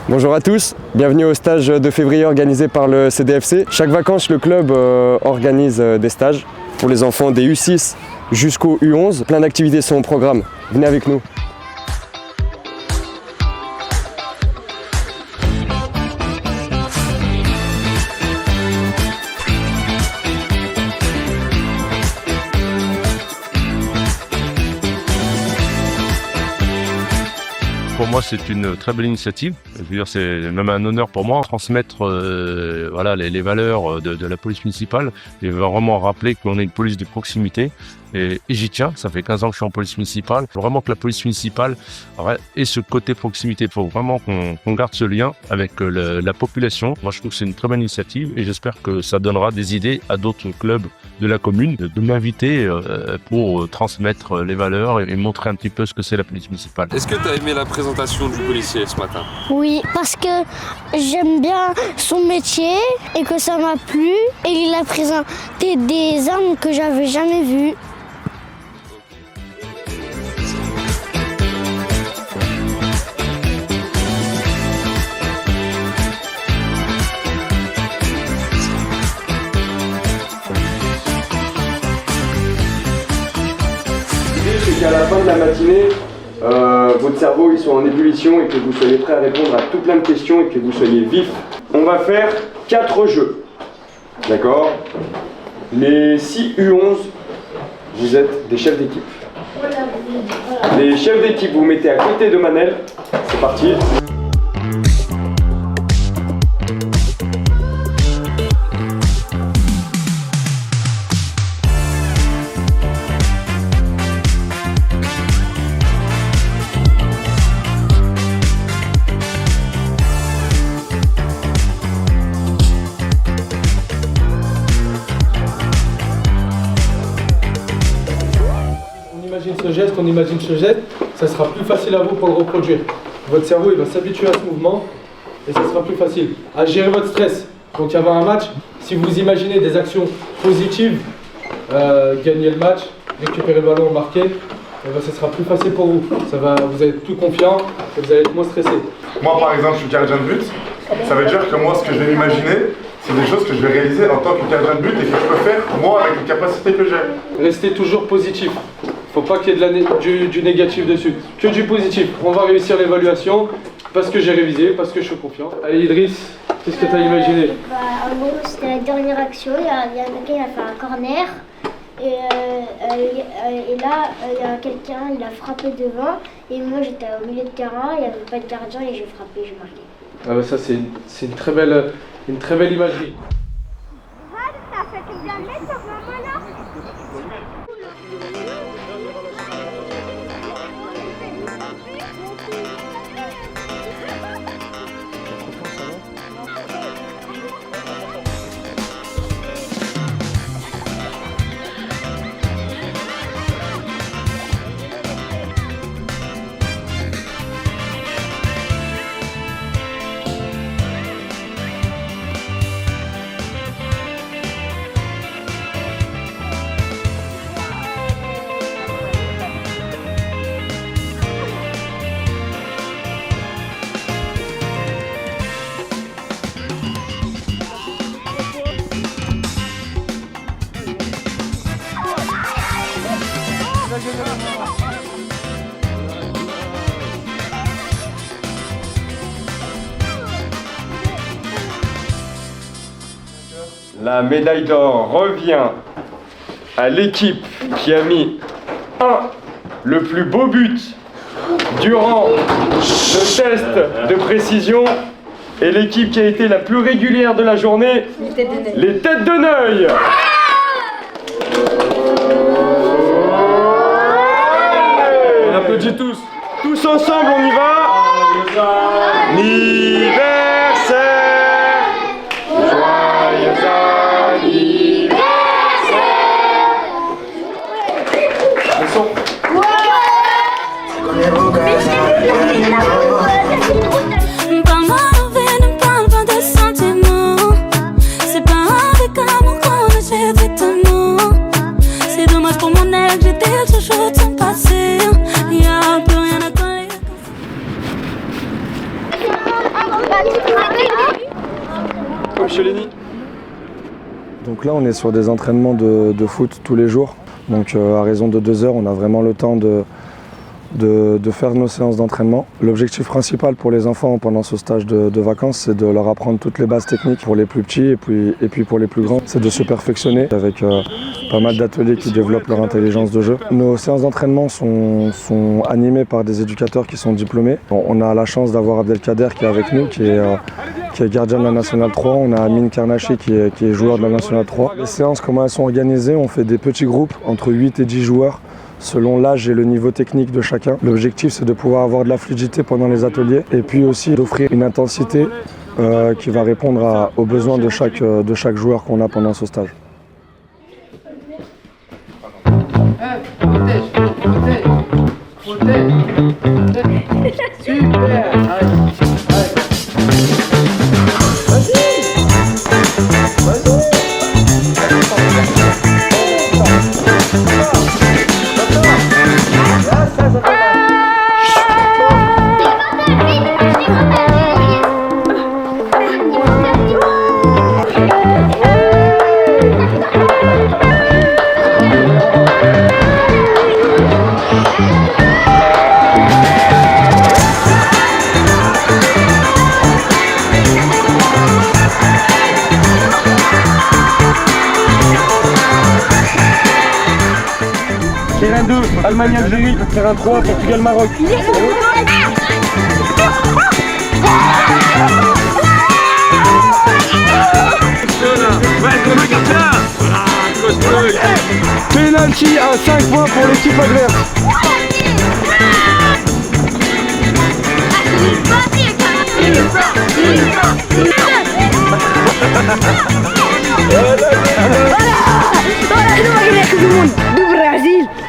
Bonjour à tous, bienvenue au stage de février organisé par le CDFC. Chaque vacances, le club organise des stages pour les enfants des U6 jusqu'au U11. Plein d'activités sont au programme, venez avec nous. Pour moi, c'est une très belle initiative. Je veux dire, c'est même un honneur pour moi. Transmettre voilà, les valeurs de la police municipale et vraiment rappeler qu'on est une police de proximité. Et j'y tiens, ça fait 15 ans que je suis en police municipale. Il faut vraiment que la police municipale ait ce côté proximité. Il faut vraiment qu'on garde ce lien avec la population. Moi, je trouve que c'est une très bonne initiative et j'espère que ça donnera des idées à d'autres clubs de la commune de m'inviter pour transmettre les valeurs et montrer un petit peu ce que c'est la police municipale. Est-ce que tu as aimé la présentation du policier ce matin? Oui, parce que j'aime bien son métier et que ça m'a plu. Et il a présenté des armes que j'avais jamais vues. C'est qu'à la fin de la matinée, votre cerveau il soit en ébullition et que vous soyez prêt à répondre à tout plein de questions et que vous soyez vif. On va faire 4 jeux. D'accord? Les 6 U11, vous êtes des chefs d'équipe. Les chefs d'équipe, vous vous mettez à côté de Manel. C'est parti. On imagine ce geste, ça sera plus facile à vous pour le reproduire. Votre cerveau il va s'habituer à ce mouvement et ça sera plus facile. À gérer votre stress. Donc avant un match, si vous imaginez des actions positives, gagner le match, récupérer le ballon, marquer, ça sera plus facile pour vous. Vous allez être plus confiant et vous allez être moins stressé. Moi par exemple, je suis gardien de but. Ça veut dire que moi ce que je vais m'imaginer, c'est des choses que je vais réaliser en tant que gardien de but et que je peux faire moi avec les capacités que j'ai. Restez toujours positif. Faut pas qu'il y ait du négatif dessus, que du positif. On va réussir l'évaluation parce que j'ai révisé, parce que je suis confiant. Allez Idriss, qu'est-ce que tu as imaginé? En gros, c'était la dernière action. Il y a quelqu'un qui a fait un corner. Et là, il y a quelqu'un, il a frappé devant. Et moi, j'étais au milieu de terrain, il n'y avait pas de gardien et j'ai frappé, j'ai marqué. Ah bah ça, c'est une très belle imagerie. La médaille d'or revient à l'équipe qui a mis le plus beau but durant le test de précision et l'équipe qui a été la plus régulière de la journée, les Têtes de Neuil. On applaudit tous. Tous ensemble, on y va. Anniversaire. Parle-moi d'envie, ne parle pas de sentiments. C'est pas avec amour qu'on achète étonnant. C'est dommage pour mon ex, j'étais toujours de son passé. Y'a plus rien à coller. Monsieur Lenny. Donc là, on est sur des entraînements de foot tous les jours. Donc à raison de 2 heures, on a vraiment le temps de faire nos séances d'entraînement. L'objectif principal pour les enfants pendant ce stage de vacances, c'est de leur apprendre toutes les bases techniques pour les plus petits et puis pour les plus grands, c'est de se perfectionner avec pas mal d'ateliers qui développent leur intelligence de jeu. Nos séances d'entraînement sont animées par des éducateurs qui sont diplômés. On a la chance d'avoir Abdelkader qui est avec nous, qui est gardien de la Nationale 3. On a Amine Karnachi qui est joueur de la Nationale 3. Les séances, comment elles sont organisées, on fait des petits groupes entre 8 et 10 joueurs selon l'âge et le niveau technique de chacun. L'objectif, c'est de pouvoir avoir de la fluidité pendant les ateliers et puis aussi d'offrir une intensité qui va répondre aux besoins de chaque joueur qu'on a pendant ce stage. Terrain 2, Allemagne-Algérie. Terrain 3, Portugal-Maroc. Penalty à 5 points pour l'équipe adverse. Olha, olha, olha, olha, olha, olha, olha, olha, olha, olha, olha,